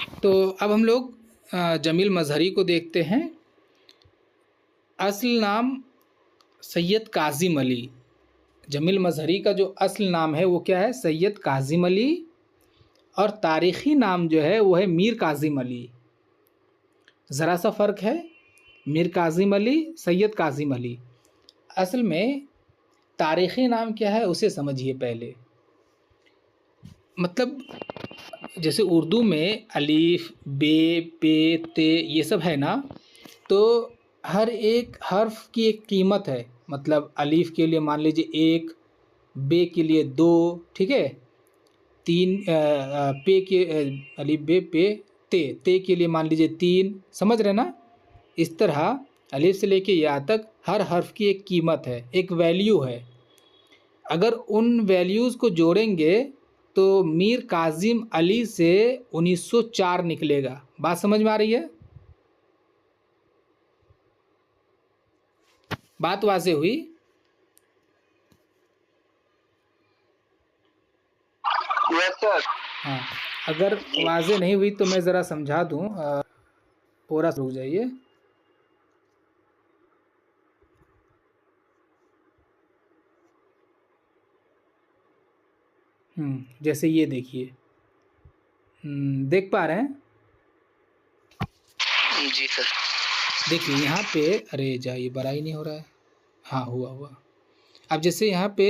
तो अब हम लोग जमील मजहरी को देखते हैं। असल नाम सैयद काज़िम अली। जमील मजहरी का जो असल नाम है वो क्या है? सैयद काज़िम अली। और तारीख़ी नाम जो है वो है मीर काज़िम अली। ज़रा सा फ़र्क है, मीर काज़िम अली, सैयद काज़िम अली। असल में तारीख़ी नाम क्या है उसे समझिए पहले। मतलब जैसे उर्दू में अलीफ, बे, पे, ते ये सब है ना, तो हर एक हर्फ की एक कीमत है। मतलब अलीफ के लिए मान लीजिए 1, बे के लिए 2, ठीक है, 3, पे के अलीफ, बे, पे, ते के लिए मान लीजिए 3। समझ रहे ना? इस तरह अलीफ से लेके या तक हर हर्फ की एक कीमत है, एक वैल्यू है। अगर उन वैल्यूज़ को जोड़ेंगे तो मीर काज़िम अली से 1904 निकलेगा। बात समझ में आ रही है? बात वाज़ेह हुई? Yes sir. हाँ, अगर वाज़ेह नहीं हुई तो मैं ज़रा समझा दूँ। थोड़ा सा रुक जाइए। जैसे ये देखिए, देख पा रहे हैं? जी सर। देखिए यहाँ पे, अरे जाइए, बड़ा ही नहीं हो रहा है। हाँ, हुआ। अब जैसे यहाँ पे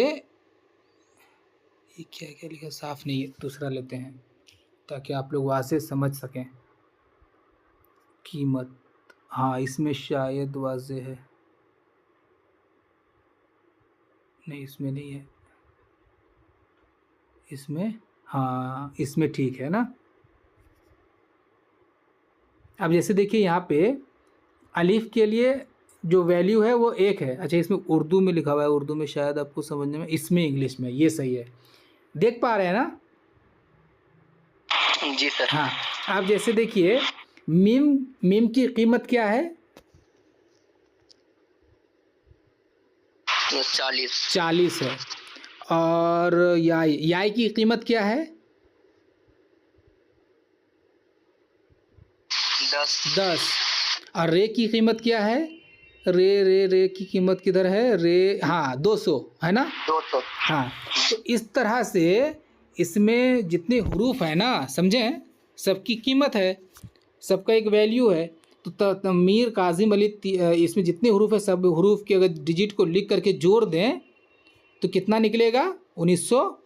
ये क्या क्या लिखा, साफ नहीं है, दूसरा लेते हैं ताकि आप लोग वाज़ेह समझ सकें। कीमत, हाँ इसमें शायद वाज़ेह है, नहीं इसमें नहीं है, इसमें, हाँ इसमें ठीक है ना। अब जैसे देखिए यहाँ पे अलीफ के लिए जो वैल्यू है वो 1 है। अच्छा, इसमें उर्दू में लिखा हुआ है, उर्दू में शायद आपको समझने में, इसमें इंग्लिश में, ये सही है। देख पा रहे हैं ना? जी सर। हाँ, आप जैसे देखिए मीम की कीमत क्या है? 40 है। और याई की कीमत क्या है? 10। और रे की कीमत क्या है? रे की कीमत किधर है? रे, हाँ 200 है ना? 200। हाँ, तो इस तरह से इसमें जितने हरूफ हैं ना, समझें, सबकी कीमत है, सबका एक वैल्यू है। तो मीर काज़िम अली इसमें जितने हरूफ है, सब हरूफ के अगर डिजिट को लिख करके जोड़ दें तो कितना निकलेगा? 1904।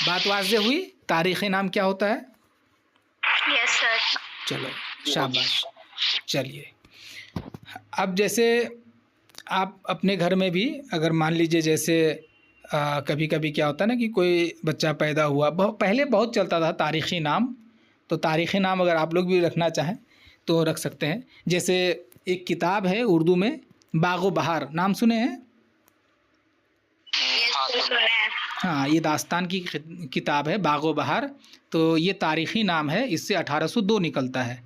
बात वाज़ेह हुई? तारीख़ी नाम क्या होता है? Yes sir. चलो शाबाश। चलिए, अब जैसे आप अपने घर में भी अगर मान लीजिए, जैसे कभी कभी क्या होता है ना कि कोई बच्चा पैदा हुआ, पहले बहुत चलता था तारीख़ी नाम। तो तारीख़ी नाम अगर आप लोग भी रखना चाहें तो रख सकते हैं। जैसे एक किताब है उर्दू में, बाग़ो बहार, नाम सुने हैं? हाँ, ये दास्तान की किताब है बाग़ो बहार। तो ये तारीख़ी नाम है, इससे 1802 निकलता है।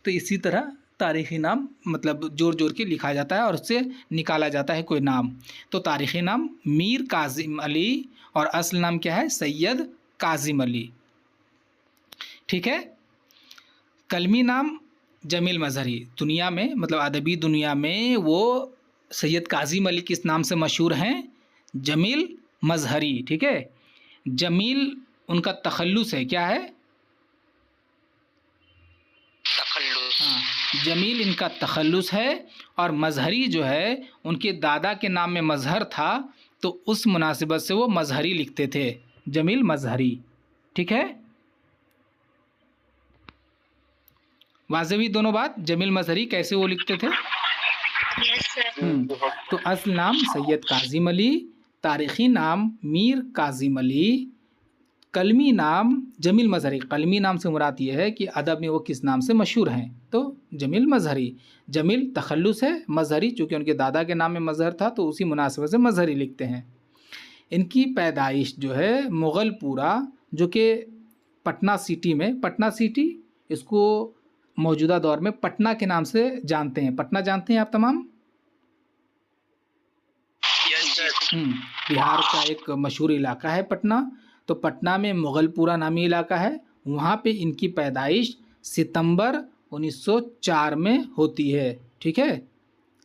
तो इसी तरह तारीख़ी नाम मतलब जोड़ के लिखा जाता है और उससे निकाला जाता है कोई नाम। तो तारीख़ी नाम मीर काज़िम अली और असल नाम क्या है? सैयद काज़िम अली। ठीक है। कलमी नाम जमील मजहरी। दुनिया में मतलब अदबी दुनिया में वो सैयद काज़िम अली किस नाम से मशहूर हैं? जमील मजहरी। ठीक है। जमील उनका तखल्लुस है, क्या है? हाँ, जमील इनका तखल्लुस है। और मजहरी जो है उनके दादा के नाम में मजहर था, तो उस मुनासिबत से वो मजहरी लिखते थे, जमील मजहरी। ठीक है, वाज़ेह दोनों बात। जमील मजहरी कैसे वो लिखते थे? Yes sir. तो असल नाम सैयद काज़िम अली, तारीख़ी नाम मीर काज़िम अली, कलमी नाम जमील मजहरी। कलमी नाम से मुराद ये है कि अदब में वो किस नाम से मशहूर हैं, तो जमील मजहरी। जमील तखल्लुस है, मजहरी चूँकि उनके दादा के नाम में मजहर था तो उसी मुनासिबत से मजहरी लिखते हैं। इनकी पैदाइश जो है मुग़लपुरा, जो कि पटना सिटी में, पटना सिटी इसको मौजूदा दौर में पटना के नाम से जानते हैं। पटना जानते हैं आप तमाम? बिहार का एक मशहूर इलाका है पटना। तो पटना में मुग़लपुरा नामी इलाका है, वहाँ पे इनकी पैदाइश सितंबर 1904 में होती है। ठीक है,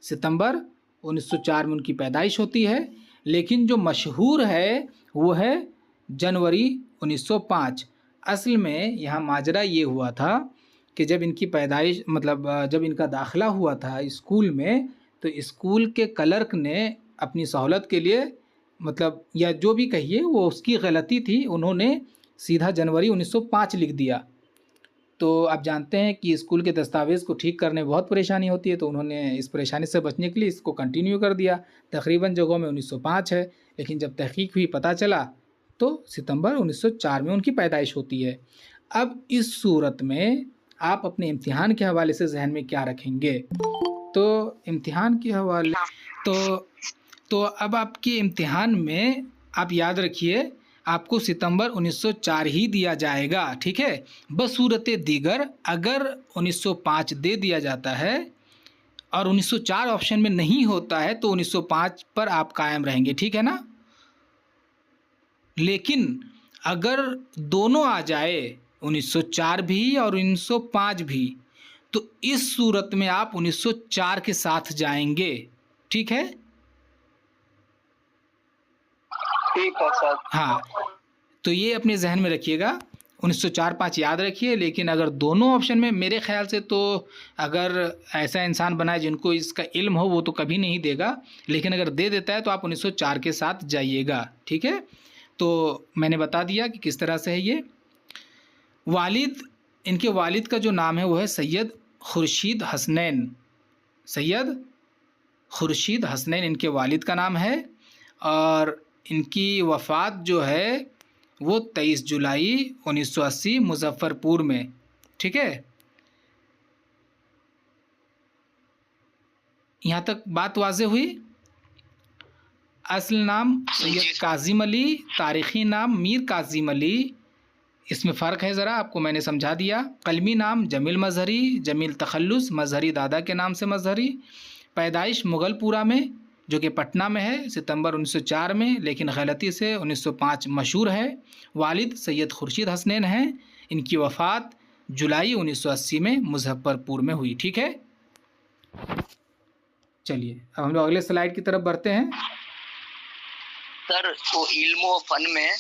सितंबर 1904 में उनकी पैदाइश होती है। लेकिन जो मशहूर है वो है जनवरी 1905। असल में यहाँ माजरा ये हुआ था कि जब इनकी पैदाइश मतलब जब इनका दाखिला हुआ था स्कूल में, तो स्कूल के क्लर्क ने अपनी सहूलत के लिए मतलब या जो भी कहिए वो उसकी गलती थी, उन्होंने सीधा जनवरी 1905 लिख दिया। तो आप जानते हैं कि स्कूल के दस्तावेज़ को ठीक करने में बहुत परेशानी होती है, तो उन्होंने इस परेशानी से बचने के लिए इसको कंटिन्यू कर दिया। तकरीबन जगहों में 1905 है, लेकिन जब तहकीक हुई पता चला तो सितंबर 1904 में उनकी पैदाइश होती है। अब इस सूरत में आप अपने इम्तिहान के हवाले से जहन में क्या रखेंगे? तो इम्तिहान के हवाले तो अब आपके इम्तिहान में आप याद रखिए आपको सितंबर 1904 ही दिया जाएगा। ठीक है, बसूरत दीगर अगर 1905 दे दिया जाता है और 1904 ऑप्शन में नहीं होता है तो 1905 पर आप कायम रहेंगे। ठीक है ना? लेकिन अगर दोनों आ जाए 1904 भी और 1905 भी, तो इस सूरत में आप 1904 के साथ जाएंगे। ठीक है? ठीक है सर। हाँ, तो ये अपने जहन में रखिएगा, 1904-5 याद रखिए। लेकिन अगर दोनों ऑप्शन में, मेरे ख्याल से तो अगर ऐसा इंसान बनाए जिनको इसका इल्म हो वो तो कभी नहीं देगा, लेकिन अगर दे देता है तो आप 1904 के साथ जाइएगा। ठीक है, तो मैंने बता दिया कि किस तरह से है ये। वालिद, इनके वालिद का जो नाम है वो है सैयद खुर्शीद हसनैन। सैयद खुर्शीद हसनैन इनके वालिद का नाम है, और इनकी वफ़ात जो है वो 23 जुलाई 1980 मुजफ्फरपुर में। ठीक है, यहाँ तक बात वाज़े हुई। असल नाम सैयद काजिम अली, तारीख़ी नाम मीर काजिम अली। इसमें फ़र्क है ज़रा, आपको मैंने समझा दिया। कलमी नाम जमील मजहरी, जमील तखल्लुस, मजहरी दादा के नाम से मजहरी। पैदाइश मुगलपुरा में जो कि पटना में है, सितंबर 1904 में, लेकिन गलती से 1905 मशहूर है। वालिद सैयद खुर्शीद हसनैन हैं। इनकी वफ़ात जुलाई 1980 में मुजफ्फरपुर में हुई। ठीक है, चलिए अब हम लोग अगले स्लाइड की तरफ बढ़ते हैं। सर वो इल्म व फन में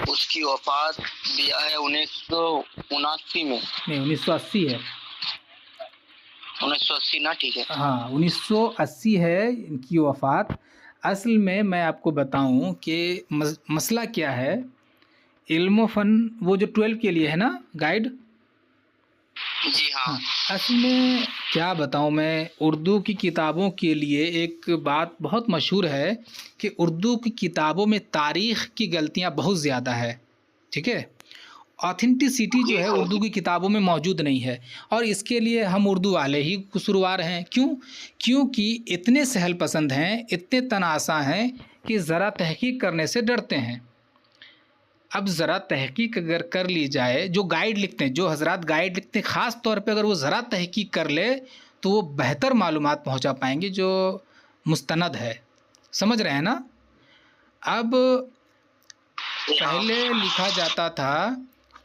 उसकी वफात दिया है 1979 में। नहीं, 1980 है। 1980 ना? ठीक है। हाँ, 1980 है इनकी वफ़ात। असल में मैं आपको बताऊं कि मसला क्या है। इल्म फ़न वो जो 12 के लिए है ना गाइड। जी हाँ। असल में क्या बताऊं मैं, उर्दू की किताबों के लिए एक बात बहुत मशहूर है कि उर्दू की किताबों में तारीख़ की गलतियां बहुत ज़्यादा है। ठीक है, ऑथेंटिसिटी जो है उर्दू की किताबों में मौजूद नहीं है, और इसके लिए हम उर्दू वाले ही कसूरवार हैं। क्यों? क्योंकि इतने सहल पसंद हैं, इतने तनासा हैं कि ज़रा तहकीक करने से डरते हैं। अब ज़रा तहकीक अगर कर ली जाए, जो गाइड लिखते हैं, जो हजरात गाइड लिखते हैं, ख़ास तौर पे अगर वो ज़रा तहकीक कर ले तो वो बेहतर मालूमात पहुंचा पाएंगे जो मुस्तनद है। समझ रहे हैं ना? अब पहले लिखा जाता था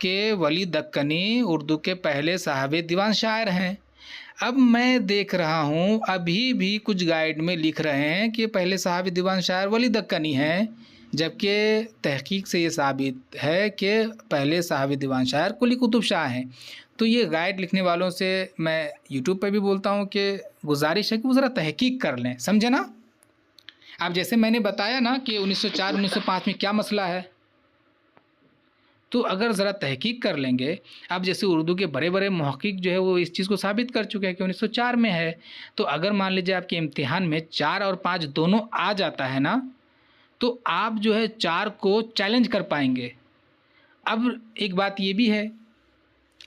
कि वली दक्कनी उर्दू के पहले साहब दीवान शायर हैं। अब मैं देख रहा हूँ अभी भी कुछ गाइड में लिख रहे हैं कि पहले साहब दीवान शायर वली दक्कनी हैं, जबकि तहकीक से ये साबित है कि पहले साहब दीवान शायर कुली कुतुब शाह हैं। तो ये गाइड लिखने वालों से मैं यूट्यूब पे भी बोलता हूँ कि गुजारिश है कि वो ज़रा तहकीक कर लें। समझे ना? अब जैसे मैंने बताया ना कि 1904-1905 में क्या मसला है, तो अगर ज़रा तहकीक कर लेंगे। अब जैसे उर्दू के बड़े बड़े मुहक्किक जो है वो इस चीज़ को साबित कर चुके हैं कि 1904 में है। तो अगर मान लीजिए आपके इम्तिहान में 4 और 5 दोनों आ जाता है ना, तो आप जो है 4 को चैलेंज कर पाएंगे। अब एक बात ये भी है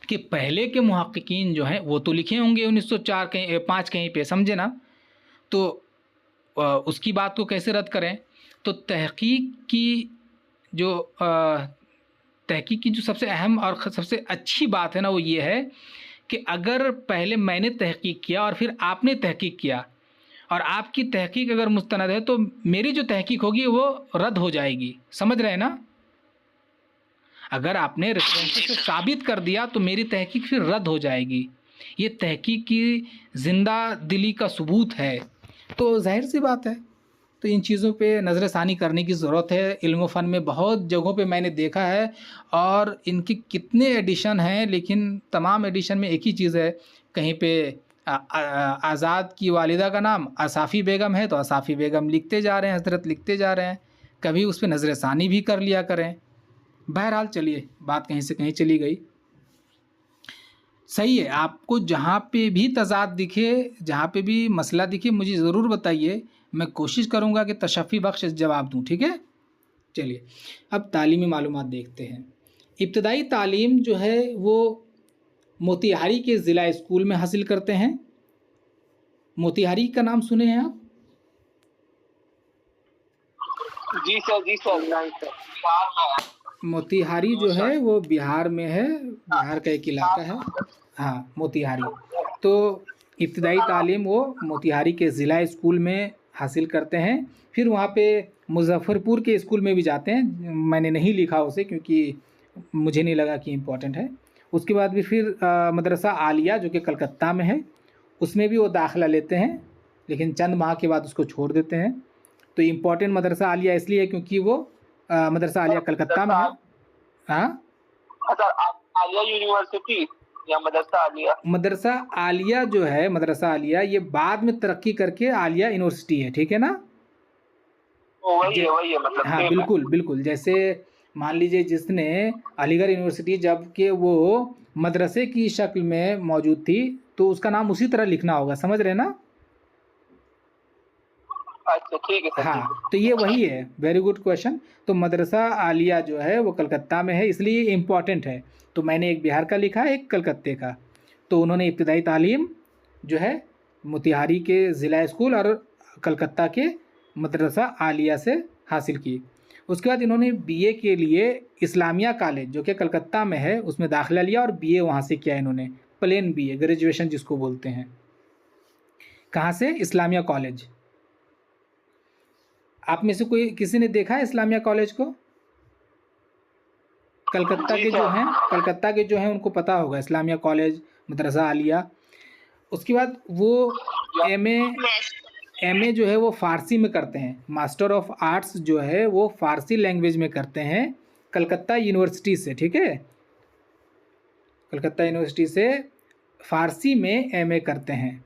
कि पहले के मुहक्किकीन जो हैं वो तो लिखे होंगे 1904 कहीं 5 कहीं पे, समझे ना? तो उसकी बात को कैसे रद्द करें? तो तहकीक की जो सबसे अहम और सबसे अच्छी बात है ना वो ये है कि अगर पहले मैंने तहकीक किया और फिर आपने तहकीक किया और आपकी तहकीक अगर मुस्तनद है तो मेरी जो तहकीक होगी वो रद्द हो जाएगी। समझ रहे हैं ना? अगर आपने रेफरेंसेस से साबित कर दिया तो मेरी तहकीक फिर रद्द हो जाएगी। ये तहकीक की जिंदा दिली का सबूत है, तो जाहिर सी बात है। तो इन चीज़ों पे नज़रसानी करने की ज़रूरत है। इल्म फ़न में बहुत जगहों पे मैंने देखा है, और इनके कितने एडिशन हैं, लेकिन तमाम एडिशन में एक ही चीज़ है। कहीं पे आज़ाद की वालिदा का नाम असाफ़ी बेगम है तो असाफ़ी बेगम लिखते जा रहे हैं, हज़रत लिखते जा रहे हैं। कभी उस पर नज़रसानी भी कर लिया करें। बहरहाल चलिए, बात कहीं से कहीं चली गई। सही है, आपको जहाँ पे भी तज़ाद दिखे, जहाँ पे भी मसला दिखे, मुझे ज़रूर बताइए। मैं कोशिश करूँगा कि तशफ़ी बख्श जवाब दूँ, ठीक है। चलिए अब तालीमी मालूमात देखते हैं। इब्तदाई तालीम जो है वो मोतिहारी के ज़िला स्कूल में हासिल करते हैं। मोतिहारी का नाम सुने हैं आप? जी सर, जी सर, नहीं सर। मोतिहारी जो है वो बिहार में है, बिहार का एक इलाका है। हाँ, मोतिहारी। तो इब्तदाई तालीम वो मोतिहारी के ज़िला स्कूल में हासिल करते हैं। फिर वहाँ पे मुज़फ़्फ़रपुर के स्कूल में भी जाते हैं। मैंने नहीं लिखा उसे क्योंकि मुझे नहीं लगा कि इम्पोर्टेंट है। उसके बाद भी फिर मदरसा आलिया जो कि कलकत्ता में है, उसमें भी वो दाखिला लेते हैं, लेकिन चंद माह के बाद उसको छोड़ देते हैं। तो इम्पोर्टेंट मदरसा आलिया इसलिए है क्योंकि वो मदरसा आलिया कलकत्ता में है। हाँ, अच्छा, आलिया यूनिवर्सिटी या मदरसा आलिया? मदरसा आलिया जो है, मदरसा आलिया ये बाद में तरक्की करके आलिया यूनिवर्सिटी है, ठीक है ना। वही है मतलब। हाँ बिल्कुल बिल्कुल। जैसे मान लीजिए जिसने अलीगढ़ यूनिवर्सिटी जब के वो मदरसे की शक्ल में मौजूद थी, तो उसका नाम उसी तरह लिखना होगा, समझ रहे ना। अच्छा ठीक है सर। हाँ, तो ये वही है। Very good question. तो मदरसा आलिया जो है वो कलकत्ता में है, इसलिए इम्पॉर्टेंट है। तो मैंने एक बिहार का लिखा, एक कलकत्ते का। तो उन्होंने इब्तदाई तालीम जो है मोतिहारी के ज़िला स्कूल और कलकत्ता के मदरसा आलिया से हासिल की। उसके बाद इन्होंने बीए के लिए इस्लामिया कॉलेज जो कि कलकत्ता में है उसमें दाखिला लिया, और बीए वहाँ से किया इन्होंने, प्लेन बीए, ग्रेजुएशन जिसको बोलते हैं। कहाँ से? इस्लामिया कॉलेज। आप में से कोई किसी ने देखा है इस्लामिया कॉलेज को? कलकत्ता के जो हैं, कलकत्ता के जो हैं उनको पता होगा इस्लामिया कॉलेज, मदरसा आलिया। उसके बाद वो एमए जो है वो फ़ारसी में करते हैं। मास्टर ऑफ आर्ट्स जो है वो फ़ारसी लैंग्वेज में करते हैं कलकत्ता यूनिवर्सिटी से, ठीक है। कलकत्ता यूनिवर्सिटी से फ़ारसी में एमए करते हैं।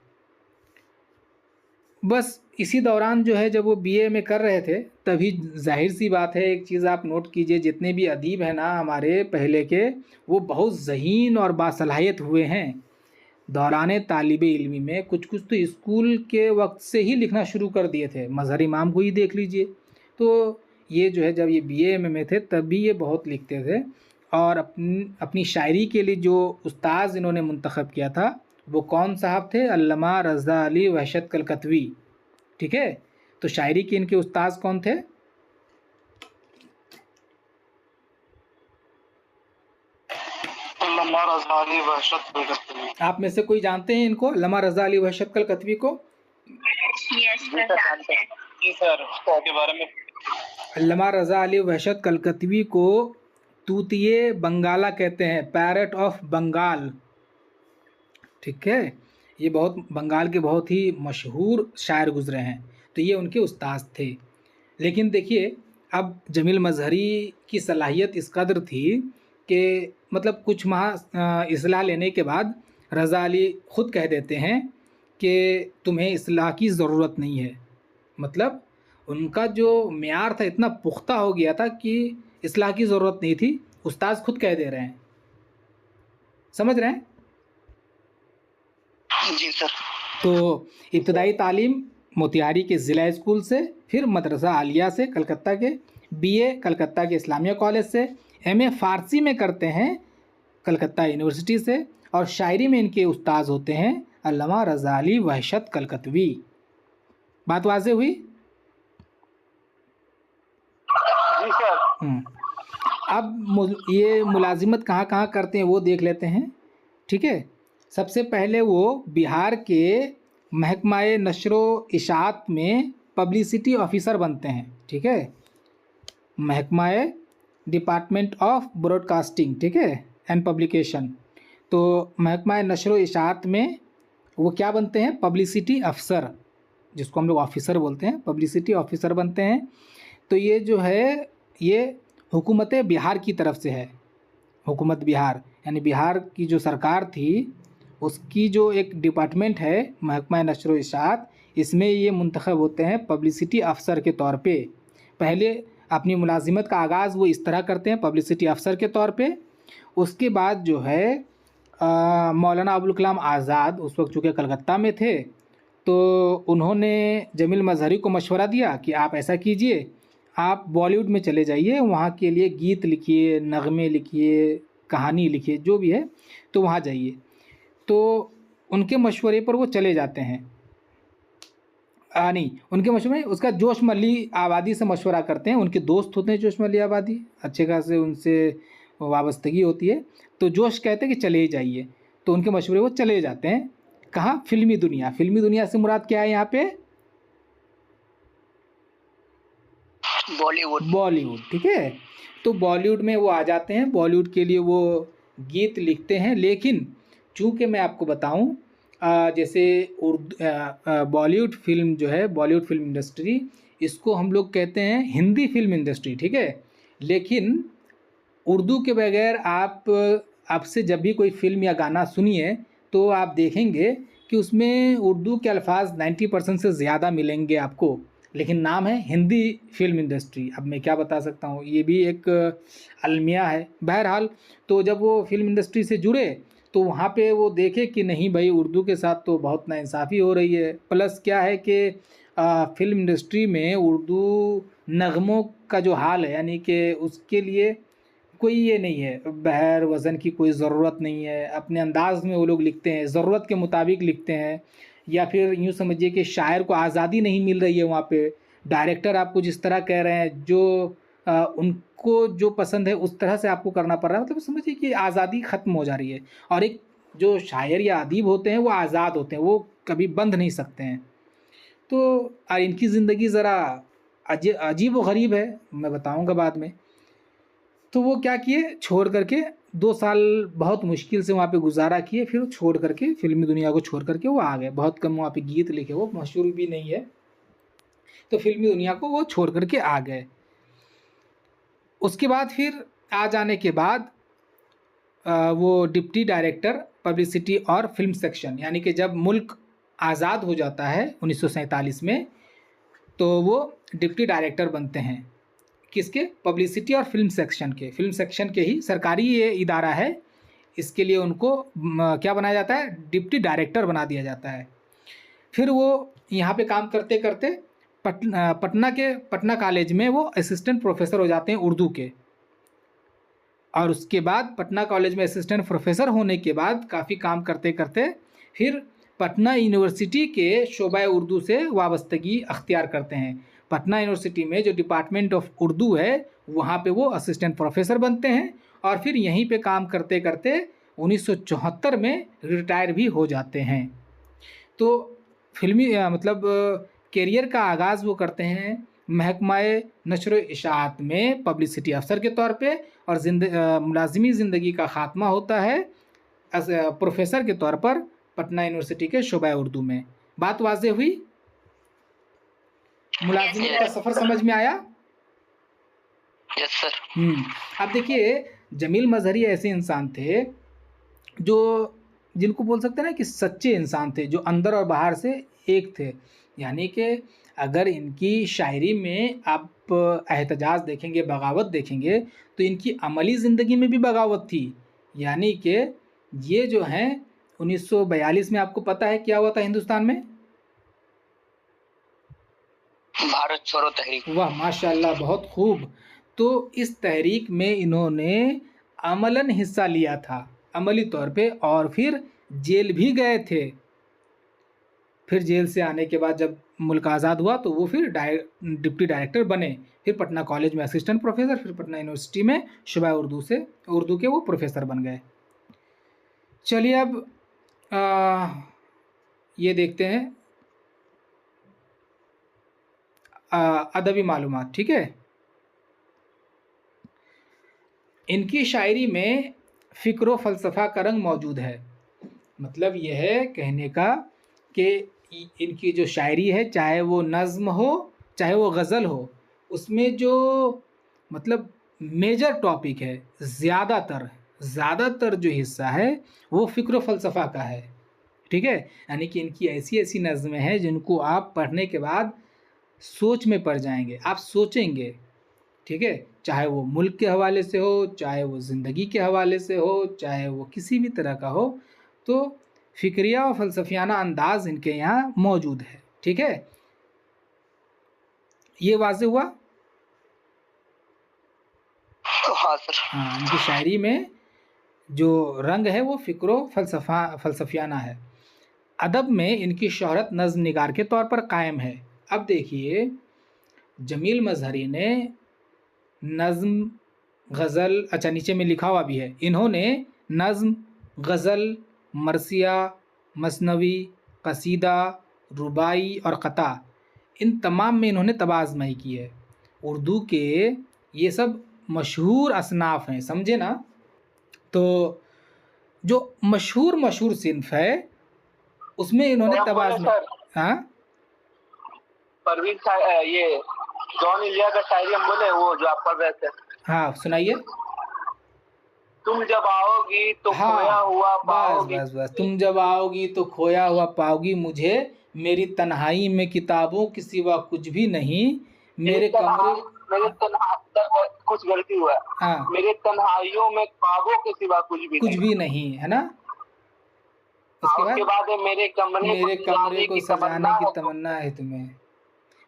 बस इसी दौरान जो है जब वो बीए में कर रहे थे, तभी जाहिर सी बात है, एक चीज़ आप नोट कीजिए, जितने भी अदीब हैं ना हमारे पहले के, वो बहुत ज़हीन और बासलाहियत हुए हैं। दौरान तालिब इल्मी में कुछ कुछ तो स्कूल के वक्त से ही लिखना शुरू कर दिए थे। मज़हर इमाम को ही देख लीजिए। तो ये जो है जब ये बीए में थे तभी ये बहुत लिखते थे। और अपनी शायरी के लिए जो उस्ताद इन्होंने मुंतखब किया था वो कौन साहब थे? अल्लामा रज़ा अली वहशत कलकतवी, ठीक है। तो शायरी के इनके उस्ताद कौन थे? अल्लामा रज़ा अली वहशत कलकतवी। आप में से कोई जानते हैं इनको, अल्लामा रज़ा अली वहशत कलकतवी को? यस सर, जानते हैं। जी सर, उसके बारे में। अल्लामा रज़ा अली वहशत कलकतवी को तूतिए बंगाला कहते हैं, पैरट ऑफ बंगाल, ठीक है। ये बहुत बंगाल के बहुत ही मशहूर शायर गुजरे हैं। तो ये उनके उस्ताद थे। लेकिन देखिए अब जमील मजहरी की सलाहियत इस कदर थी कि मतलब कुछ माह इस्लाह लेने के बाद रज़ा अली ख़ुद कह देते हैं कि तुम्हें इस्लाह की ज़रूरत नहीं है। मतलब उनका जो मेयार था इतना पुख्ता हो गया था कि इस्लाह की ज़रूरत नहीं थी। उस्ताद ख़ुद कह दे रहे हैं, समझ रहे हैं? जी सर। तो इब्तदाई तालीम मोतिहारी के ज़िला स्कूल से, फिर मदरसा आलिया से कलकत्ता के, बीए कलकत्ता के इस्लामिया कॉलेज से, एमए फ़ारसी में करते हैं कलकत्ता यूनिवर्सिटी से, और शायरी में इनके उस्ताद होते हैं अल्लामा रज़ा अली वहशत कलकतवी। बात वाज़ेह हुई? जी सर। अब ये मुलाजिमत कहाँ कहाँ करते हैं वो देख लेते हैं, ठीक है। सबसे पहले वो बिहार के महकमाए नशरो इशाअत में पब्लिसिटी ऑफिसर बनते हैं, ठीक है। महकमाए डिपार्टमेंट ऑफ ब्रॉडकास्टिंग, ठीक है, एंड पब्लिकेशन। तो महकमा नशर इशाअत में वो क्या बनते हैं, पब्लिसिटी अफसर, जिसको हम लोग ऑफिसर बोलते हैं, पब्लिसिटी ऑफिसर बनते हैं। तो ये जो है ये हुकूमत बिहार की तरफ से है, हुकूमत बिहार यानी बिहार की जो सरकार थी उसकी जो एक डिपार्टमेंट है महकमा नशर इशाअत, इसमें ये मुंतखब होते हैं पब्लिसिटी अफसर के तौर पे। पहले अपनी मुलाजिमत का आगाज़ वो इस तरह करते हैं पब्लिसिटी अफसर के तौर पे। उसके बाद जो है मौलाना अबुल कलाम आज़ाद उस वक्त चूँकि कलकत्ता में थे, तो उन्होंने जमील मजहरी को मशवरा दिया कि आप ऐसा कीजिए, आप बॉलीवुड में चले जाइए, वहाँ के लिए गीत लिखिए, नगमे लिखिए, कहानी लिखिए, जो भी है, तो वहाँ जाइए। तो उनके मशवरे पर वो चले जाते हैं। नहीं, उनके मशवरे उसका जोश मली आबादी से मशवरा करते हैं, उनके दोस्त होते हैं जोश मली आबादी, अच्छे खासे उनसे वाबस्तगी होती है। तो जोश कहते हैं कि चले जाइए, तो उनके मशवरे वो चले जाते हैं। कहाँ, फिल्मी दुनिया। फिल्मी दुनिया से मुराद क्या है यहाँ पे, बॉलीवुड। बॉलीवुड, ठीक है। तो बॉलीवुड में वो आ जाते हैं, बॉलीवुड के लिए वो गीत लिखते हैं। लेकिन चूँकि मैं आपको बताऊं जैसे उर्दू बॉलीवुड फिल्म जो है, बॉलीवुड फिल्म इंडस्ट्री, इसको हम लोग कहते हैं हिंदी फिल्म इंडस्ट्री, ठीक है। लेकिन उर्दू के बगैर आप आपसे जब भी कोई फिल्म या गाना सुनिए तो आप देखेंगे कि उसमें उर्दू के अल्फाज 90% से ज़्यादा मिलेंगे आपको, लेकिन नाम है हिंदी फिल्म इंडस्ट्री। अब मैं क्या बता सकता हूँ, ये भी एक अलमिया है। बहरहाल, तो जब वो फिल्म इंडस्ट्री से जुड़े तो वहाँ पे वो देखे कि नहीं भाई, उर्दू के साथ तो बहुत नाइंसाफ़ी हो रही है। प्लस क्या है कि फिल्म इंडस्ट्री में उर्दू नगमों का जो हाल है, यानी कि उसके लिए कोई ये नहीं है, बहर वज़न की कोई ज़रूरत नहीं है, अपने अंदाज़ में वो लोग लिखते हैं, ज़रूरत के मुताबिक लिखते हैं। या फिर यूँ समझिए कि शायर को आज़ादी नहीं मिल रही है वहाँ पे, डायरेक्टर आपको जिस तरह कह रहे हैं, जो उनको जो पसंद है उस तरह से आपको करना पड़ रहा है, मतलब समझिए कि आज़ादी ख़त्म हो जा रही है। और एक जो शायर या अदीब होते हैं वो आज़ाद होते हैं, वो कभी बंध नहीं सकते हैं। तो इनकी ज़िंदगी ज़रा अजीब व गरीब है, मैं बताऊँगा बाद में। तो वो क्या किए, छोड़ करके 2 साल बहुत मुश्किल से वहाँ पे गुजारा किए, फिर छोड़ करके फिल्मी दुनिया को छोड़ करके वो आ गए। बहुत कम वहाँ पे गीत लिखे, वो मशहूर भी नहीं है, तो फिल्मी दुनिया को वो छोड़ करके आ गए। उसके बाद फिर आ जाने के बाद वो डिप्टी डायरेक्टर पब्लिसिटी और फिल्म सेक्शन, यानी कि जब मुल्क आज़ाद हो जाता है 1947 में, तो वो डिप्टी डायरेक्टर बनते हैं। किसके, पब्लिसिटी और फिल्म सेक्शन के, फिल्म सेक्शन के ही सरकारी ये इदारा है। इसके लिए उनको क्या बनाया जाता है, डिप्टी डायरेक्टर बना दिया जाता है। फिर वो यहाँ पे काम करते करते पटना कॉलेज में वो असिस्टेंट प्रोफेसर हो जाते हैं उर्दू के। और उसके बाद पटना कॉलेज में असिस्टेंट प्रोफेसर होने के बाद काफ़ी काम करते करते फिर पटना यूनिवर्सिटी के शोबा उर्दू से वाबस्तगी अख्तियार करते हैं। पटना यूनिवर्सिटी में जो डिपार्टमेंट ऑफ उर्दू है वहाँ पे वो असिस्टेंट प्रोफेसर बनते हैं, और फिर यहीं पे काम करते करते 1974 में रिटायर भी हो जाते हैं। तो फिल्मी मतलब कैरियर का आगाज़ वो करते हैं महकमाए नशर इशाअत में पब्लिसिटी अफसर के तौर पे, और मुलाजिमी ज़िंदगी का ख़ात्मा होता है प्रोफेसर के तौर पर पटना यूनिवर्सिटी के शोबा उर्दू में। बात वाज़ेह हुई, मुलाजिमत का सफ़र समझ में आया? Yes sir. अब देखिए, जमील मजहरी ऐसे इंसान थे जो, जिनको बोल सकते हैं ना कि सच्चे इंसान थे, जो अंदर और बाहर से एक थे। यानी कि अगर इनकी शायरी में आप एहतजाज देखेंगे, बगावत देखेंगे, तो इनकी अमली ज़िंदगी में भी बगावत थी। यानी कि ये जो हैं 1942 में, आपको पता है क्या हुआ था हिंदुस्तान में, भारत छोड़ो तहरीक। वाह माशाल्लाह, बहुत खूब। तो इस तहरीक में इन्होंने अमलन हिस्सा लिया था, अमली तौर पे, और फिर जेल भी गए थे। फिर जेल से आने के बाद जब मुल्क आज़ाद हुआ तो वो फिर डिप्टी डायरेक्टर बने, फिर पटना कॉलेज में असिस्टेंट प्रोफेसर, फिर पटना यूनिवर्सिटी में शुबा उर्दू से उर्दू के वो प्रोफेसर बन गए। चलिए अब ये देखते हैं अदबी मालूमात, ठीक है। इनकी शायरी में फ़िक्र व फ़लसफ़ा का रंग मौजूद है। मतलब यह है कहने का कि इनकी जो शायरी है, चाहे वो नज़्म हो चाहे वो गज़ल हो, उसमें जो मतलब मेजर टॉपिक है, ज़्यादातर जो हिस्सा है वो फ़िक्र व फ़लसफ़ा का है। ठीक है, यानी कि इनकी ऐसी ऐसी नज़में हैं जिनको आप पढ़ने के बाद सोच में पड़ जाएंगे, आप सोचेंगे। ठीक है, चाहे वो मुल्क के हवाले से हो, चाहे वो ज़िंदगी के हवाले से हो, चाहे वो किसी भी तरह का हो, तो फ़िक्रिया और फ़लसफ़ियाना अंदाज़ इनके यहाँ मौजूद है। ठीक है, ये वाज़ेह हुआ। हाँ सर। हाँ, इनकी शायरी में जो रंग है वो फ़िक्र फ़लसफ़ियाना है। अदब में इनकी शोहरत नज़्म निगार के तौर पर कायम है। अब देखिए, जमील मज़हरी ने नज़्म, गज़ल, अच्छा नीचे में लिखा हुआ भी है, इन्होंने नज़्म, गज़ल, मरसिया, मसनवी, कसीदा, रुबाई और क़ता, इन तमाम में इन्होंने तबाज़माही की है। उर्दू के ये सब मशहूर असनाफ़ हैं, समझे ना। तो जो मशहूर सिन्फ़ है उसमें इन्होंने हम बोले तबाज़मा। सर, हाँ, परवीन ये जॉन इलिया का शायरी हम बोले, वो जो आप पढ़ रहे थे। हाँ सुनाइए। तुम जब आओगी तो खोया हाँ, हुआ बस पाओगी। बस बस, तुम जब आओगी तो खोया हुआ पाओगी मुझे, मेरी तन्हाई में किताबों के सिवा कुछ भी नहीं, मेरे कमरे। मेरे तन्हाई कुछ गलती हुआ, हाँ, मेरे तन्हाइयों में ख्वाबों के सिवा कुछ भी कुछ नहीं। भी नहीं है ना। उसके उसके बाद, बाद है मेरे मेरे कमरे को सजाने की है तमन्ना है तुम्हें।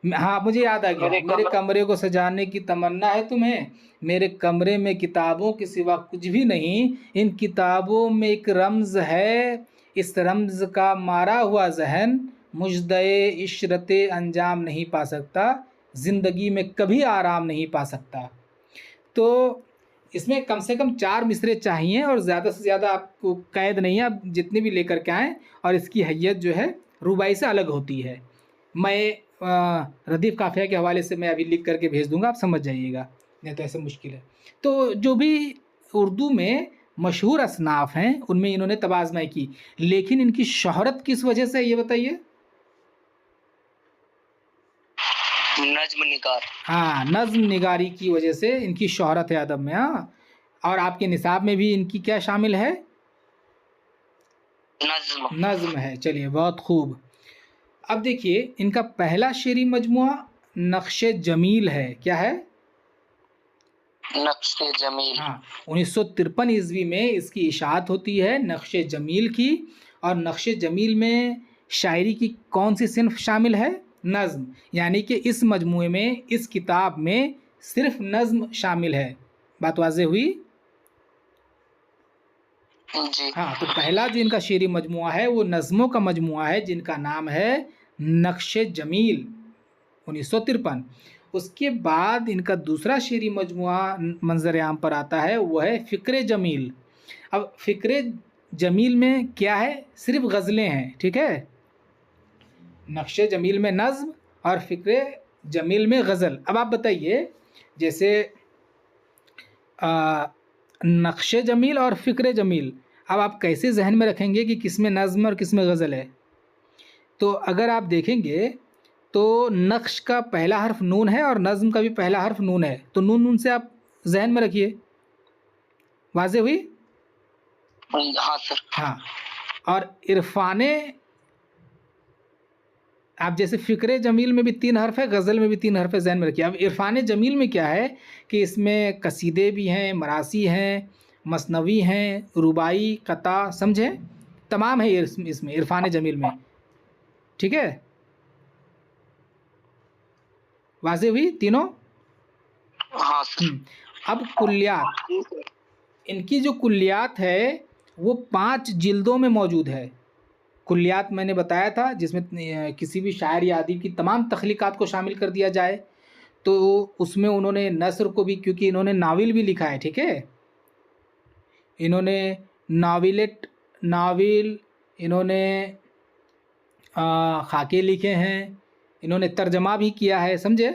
हाँ, मुझे याद आ गया, मेरे मेरे कमरे को सजाने की तमन्ना है तुम्हें, मेरे कमरे में किताबों के सिवा कुछ भी नहीं, इन किताबों में एक रम्ज़ है, इस रम्ज़ का मारा हुआ जहन मुजदे इशरते अंजाम नहीं पा सकता, ज़िंदगी में कभी आराम नहीं पा सकता। तो इसमें कम से कम 4 मिसरे चाहिए और ज़्यादा से ज़्यादा आपको कैद नहीं है, आप जितने भी लेकर के आएँ। और इसकी हैयत जो है रुबाई से अलग होती है। मैं रदीफ़ काफ़िया के हवाले से मैं अभी लिख करके भेज दूँगा, आप समझ जाइएगा, नहीं तो ऐसे मुश्किल है। तो जो भी उर्दू में मशहूर असनाफ़ हैं उनमें इन्होंने तबाज़माही की, लेकिन इनकी शोहरत किस वजह से है ये बताइए? नज्म निगार। हाँ, नज़्म निगारी की वजह से इनकी शोहरत है अदब में। हाँ, और आपके निसाब में भी इनकी क्या शामिल है? नज्म। नज़्म है। चलिए, बहुत खूब। अब देखिए, इनका पहला शेरी मजमुआ नक्शे जमील है। क्या है? नक्शे जमील। हाँ, 1953 ईस्वी में इसकी इशाअत होती है नक्शे जमील की। और नक्शे जमील में शायरी की कौन सी सिन्फ शामिल है? नज़्म। यानी कि इस मजमुए में, इस किताब में सिर्फ नज़्म शामिल है। बात वाज़ेह हुई? जी। हाँ, तो पहला जो इनका शेरी मजमुआ है वो नज़्मों का मजमुआ है जिनका नाम है नक्शे जमील, 1953। उसके बाद इनका दूसरा शेरी मजमुआ मंज़र आम पर आता है, वो है फ़िक्र जमील। अब फ़िक्र जमील में क्या है? सिर्फ गज़लें हैं। ठीक है, नक्शे जमील में नज़्म और फ़िक्र जमील में गज़ल। अब आप बताइए, जैसे नक्शे जमील और फ़िक्र जमील, अब आप कैसे जहन में रखेंगे कि किस में नज़्म और किस में गज़ल है? तो अगर आप देखेंगे तो नक्श का पहला हर्फ नून है और नज़्म का भी पहला हर्फ नून है, तो नून नून से आप जहन में रखिए। वाज़ेह हुई? हाँ सर। हाँ, और इरफाने, आप जैसे फ़िक्र जमील में भी 3 हर्फ है, गज़ल में भी 3 हर्फ है, ज़हन में रखिए। अब इरफान जमील में क्या है कि इसमें कसीदे भी हैं, मरासी हैं, मसनवी हैं, रुबाई, क़ता, समझे? तमाम है इसमें इरफान जमील में। ठीक है, वाज़ेह हुई तीनों? हाँ सर। अब कुल्लियात, इनकी जो कुल्लियात है वो 5 जिल्दों में मौजूद है। कुल्लियात मैंने बताया था, जिसमें किसी भी शायर या अदीब की तमाम तख्लीक़ात को शामिल कर दिया जाए। तो उसमें उन्होंने नस्र को भी, क्योंकि इन्होंने नावल भी लिखा है। ठीक है, इन्होंने नावल, इन्होंने खाके लिखे हैं, इन्होंने तर्जमा भी किया है, समझे?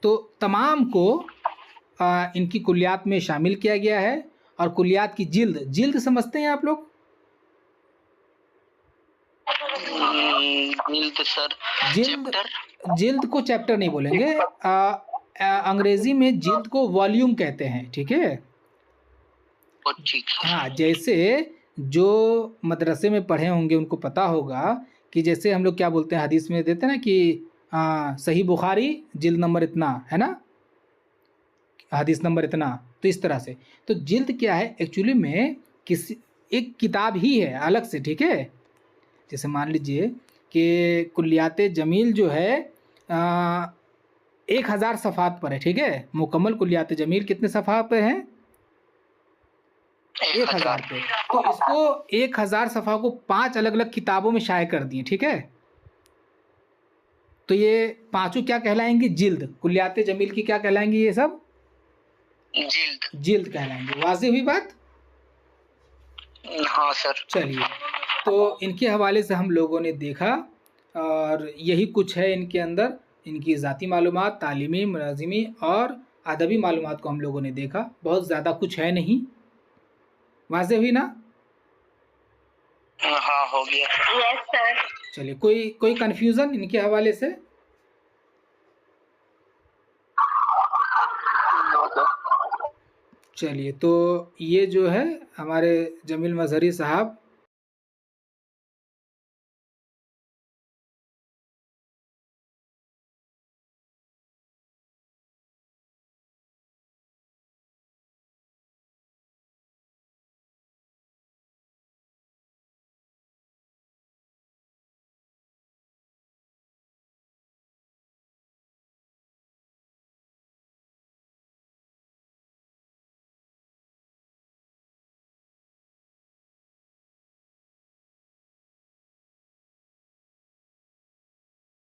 तो तमाम को इनकी कुलियात में शामिल किया गया है। और कुलियात की जिल्द, जिल्द समझते हैं आप लोग? जिल्द सर, जिल्द, चैप्टर। जिल्द को चैप्टर नहीं बोलेंगे, अंग्रेजी में जिल्द को वॉल्यूम कहते हैं, ठीक है। ठीक है। हाँ, जैसे जो मदरसे में पढ़े होंगे उनको पता होगा कि जैसे हम लोग क्या बोलते हैं, हदीस में देते हैं ना कि सही बुखारी जिल्द नंबर इतना, है ना, हदीस नंबर इतना। तो इस तरह से, तो जिल्द क्या है एक्चुअली में, किसी एक किताब ही है अलग से, ठीक है। जैसे मान लीजिए कि कुल्लियात जमील जो है 1000 सफ़ात पर है, ठीक है। मुकम्मल कुल्लियात जमील कितने सफ़ात पे हैं? 1000 पे। तो इसको 1000 सफ़ा को 5 अलग अलग किताबों में शाये कर दिए, ठीक है। तो ये पांचों क्या कहलाएंगी? जिल्द। कुल्लियात जमील की क्या कहलाएंगी? ये सब जिल्द। जिल्द कहलाएंगे। वाज़ेह हुई बात? हाँ सर। चलिए, तो इनके हवाले से हम लोगों ने देखा, और यही कुछ है इनके अंदर। इनकी ज़ाती मालूमात, तालीमी, मुलाज़िमी और अदबी मालूमात को हम लोगों ने देखा। बहुत ज़्यादा कुछ है नहीं। वाज़ेह हुई ना? हाँ, हो गया। Yes sir. चलिए, कोई कन्फ्यूज़न इनके हवाले से? चलिए, तो ये जो है हमारे जमील मजहरी साहब